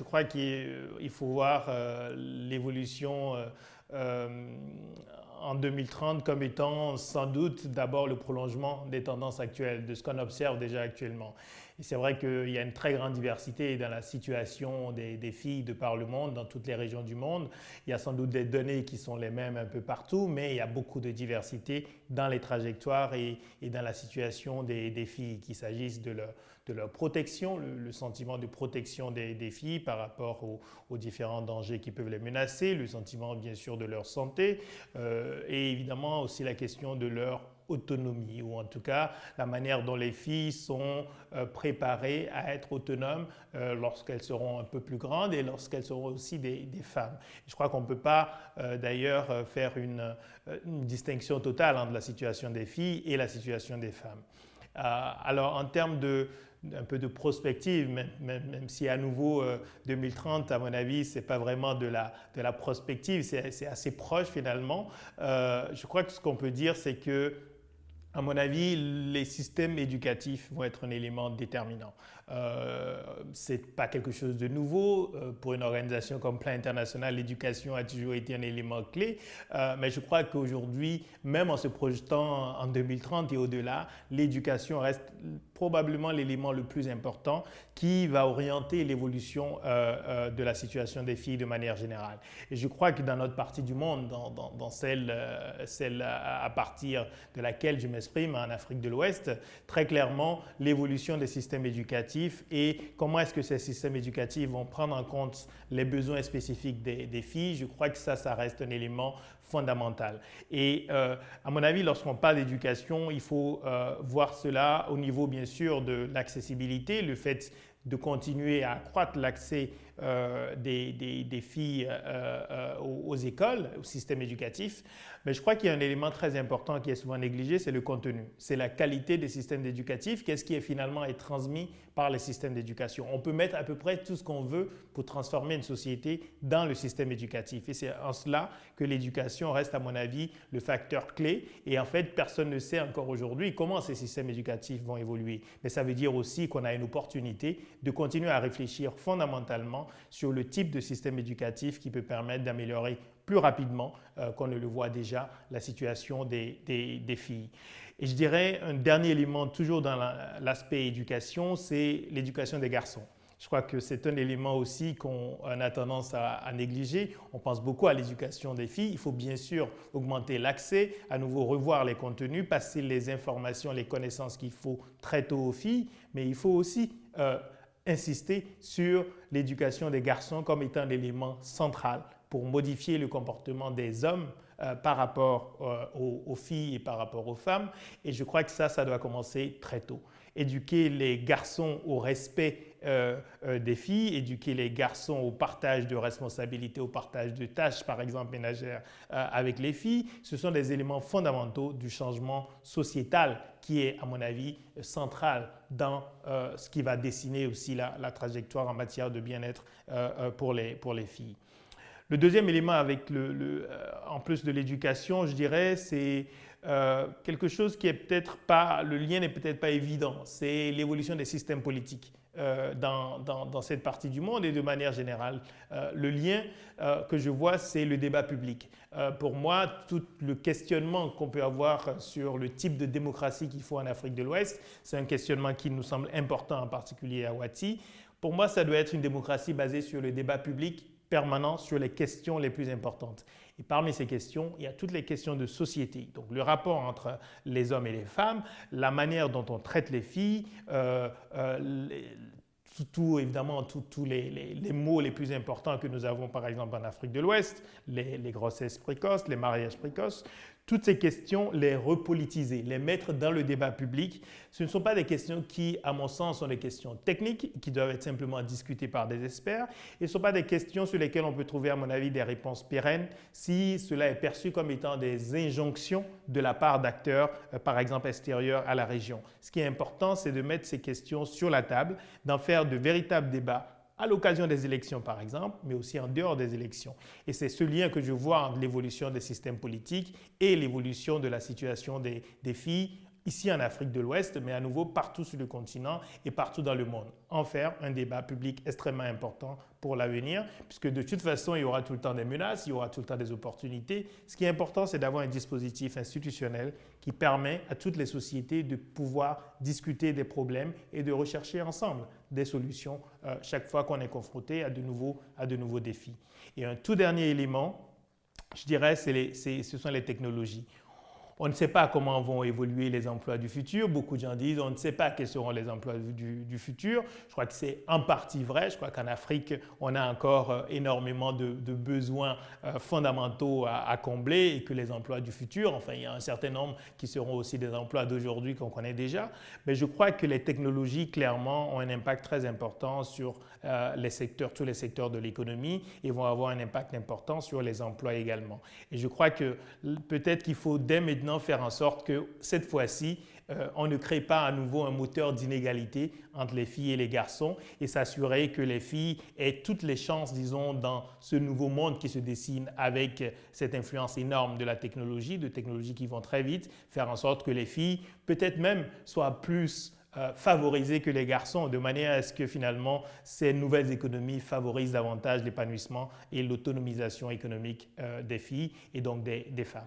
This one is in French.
crois qu'il faut voir l'évolution euh, en 2030 comme étant sans doute d'abord le prolongement des tendances actuelles, de ce qu'on observe déjà actuellement. Et c'est vrai qu'il y a une très grande diversité dans la situation des filles de par le monde, dans toutes les régions du monde. Il y a sans doute des données qui sont les mêmes un peu partout, mais il y a beaucoup de diversité dans les trajectoires et dans la situation des filles, qu'il s'agisse de leur protection, le sentiment de protection des filles par rapport aux différents dangers qui peuvent les menacer, le sentiment bien sûr de leur santé et évidemment aussi la question de leur autonomie, ou en tout cas la manière dont les filles sont préparées à être autonomes lorsqu'elles seront un peu plus grandes et lorsqu'elles seront aussi des femmes. Je crois qu'on ne peut pas d'ailleurs faire une distinction totale entre la situation des filles et la situation des femmes. Alors en termes un peu de prospective, même si à nouveau 2030, à mon avis, ce n'est pas vraiment de la prospective, c'est assez proche finalement. Je crois que ce qu'on peut dire, c'est que à mon avis, les systèmes éducatifs vont être un élément déterminant. Ce n'est pas quelque chose de nouveau. Pour une organisation comme Plan International, l'éducation a toujours été un élément clé. Mais je crois qu'aujourd'hui, même en se projetant en 2030 et au-delà, l'éducation reste probablement l'élément le plus important qui va orienter l'évolution de la situation des filles de manière générale. Et je crois que dans notre partie du monde, dans celle à partir de laquelle je m'exprime en Afrique de l'Ouest, très clairement, l'évolution des systèmes éducatifs et comment est-ce que ces systèmes éducatifs vont prendre en compte les besoins spécifiques des filles, je crois que ça reste un élément fondamental. Et à mon avis, lorsqu'on parle d'éducation, il faut voir cela au niveau bien sûr de l'accessibilité, le fait de continuer à accroître l'accès des filles aux écoles, au système éducatif. Mais je crois qu'il y a un élément très important qui est souvent négligé, c'est le contenu. C'est la qualité des systèmes éducatifs. Qu'est-ce qui est finalement est transmis par les systèmes d'éducation? On peut mettre à peu près tout ce qu'on veut pour transformer une société dans le système éducatif. Et c'est en cela que l'éducation reste, à mon avis, le facteur clé. Et en fait, personne ne sait encore aujourd'hui comment ces systèmes éducatifs vont évoluer. Mais ça veut dire aussi qu'on a une opportunité de continuer à réfléchir fondamentalement sur le type de système éducatif qui peut permettre d'améliorer plus rapidement qu'on ne le voit déjà la situation des filles. Et je dirais un dernier élément toujours dans l'aspect éducation, c'est l'éducation des garçons. Je crois que c'est un élément aussi qu'on a tendance à négliger. On pense beaucoup à l'éducation des filles. Il faut bien sûr augmenter l'accès, à nouveau revoir les contenus, passer les informations, les connaissances qu'il faut très tôt aux filles, mais il faut aussi insister sur l'éducation des garçons comme étant l'élément central pour modifier le comportement des hommes par rapport aux filles et par rapport aux femmes. Et je crois que ça doit commencer très tôt. Éduquer les garçons au respect des filles, éduquer les garçons au partage de responsabilités, au partage de tâches, par exemple ménagères, avec les filles, ce sont des éléments fondamentaux du changement sociétal qui est, à mon avis, central dans ce qui va dessiner aussi la trajectoire en matière de bien-être pour les filles. Le deuxième élément en plus de l'éducation, je dirais, c'est quelque chose qui est peut-être pas, le lien n'est peut-être pas évident, c'est l'évolution des systèmes politiques dans cette partie du monde et de manière générale. Le lien que je vois, c'est le débat public. Pour moi, tout le questionnement qu'on peut avoir sur le type de démocratie qu'il faut en Afrique de l'Ouest, c'est un questionnement qui nous semble important, en particulier à Ouati. Pour moi, ça doit être une démocratie basée sur le débat public permanent sur les questions les plus importantes. Et parmi ces questions, il y a toutes les questions de société. Donc le rapport entre les hommes et les femmes, la manière dont on traite les filles, évidemment, tous les mots les plus importants que nous avons par exemple en Afrique de l'Ouest, les grossesses précoces, les mariages précoces, toutes ces questions, les repolitiser, les mettre dans le débat public, ce ne sont pas des questions qui, à mon sens, sont des questions techniques qui doivent être simplement discutées par des experts et ne sont pas des questions sur lesquelles on peut trouver, à mon avis, des réponses pérennes si cela est perçu comme étant des injonctions de la part d'acteurs, par exemple, extérieurs à la région. Ce qui est important, c'est de mettre ces questions sur la table, d'en faire de véritables débats à l'occasion des élections par exemple, mais aussi en dehors des élections. Et c'est ce lien que je vois entre l'évolution des systèmes politiques et l'évolution de la situation des filles ici en Afrique de l'Ouest, mais à nouveau partout sur le continent et partout dans le monde. En faire un débat public extrêmement important pour l'avenir, puisque de toute façon, il y aura tout le temps des menaces, il y aura tout le temps des opportunités. Ce qui est important, c'est d'avoir un dispositif institutionnel qui permet à toutes les sociétés de pouvoir discuter des problèmes et de rechercher ensemble des solutions chaque fois qu'on est confronté à de nouveaux défis. Et un tout dernier élément, je dirais, ce sont les technologies. On ne sait pas comment vont évoluer les emplois du futur. Beaucoup de gens disent on ne sait pas quels seront les emplois du futur. Je crois que c'est en partie vrai. Je crois qu'en Afrique, on a encore énormément de besoins fondamentaux à combler et que les emplois du futur, enfin il y a un certain nombre qui seront aussi des emplois d'aujourd'hui qu'on connaît déjà. Mais je crois que les technologies, clairement, ont un impact très important sur tous les secteurs de l'économie et vont avoir un impact important sur les emplois également. Et je crois que peut-être qu'il faut dès maintenant faire en sorte que cette fois-ci, on ne crée pas à nouveau un moteur d'inégalité entre les filles et les garçons et s'assurer que les filles aient toutes les chances, disons, dans ce nouveau monde qui se dessine avec cette influence énorme de la technologie, de technologies qui vont très vite, faire en sorte que les filles, peut-être même, soient plus favorisées que les garçons, de manière à ce que finalement ces nouvelles économies favorisent davantage l'épanouissement et l'autonomisation économique des filles et donc des femmes.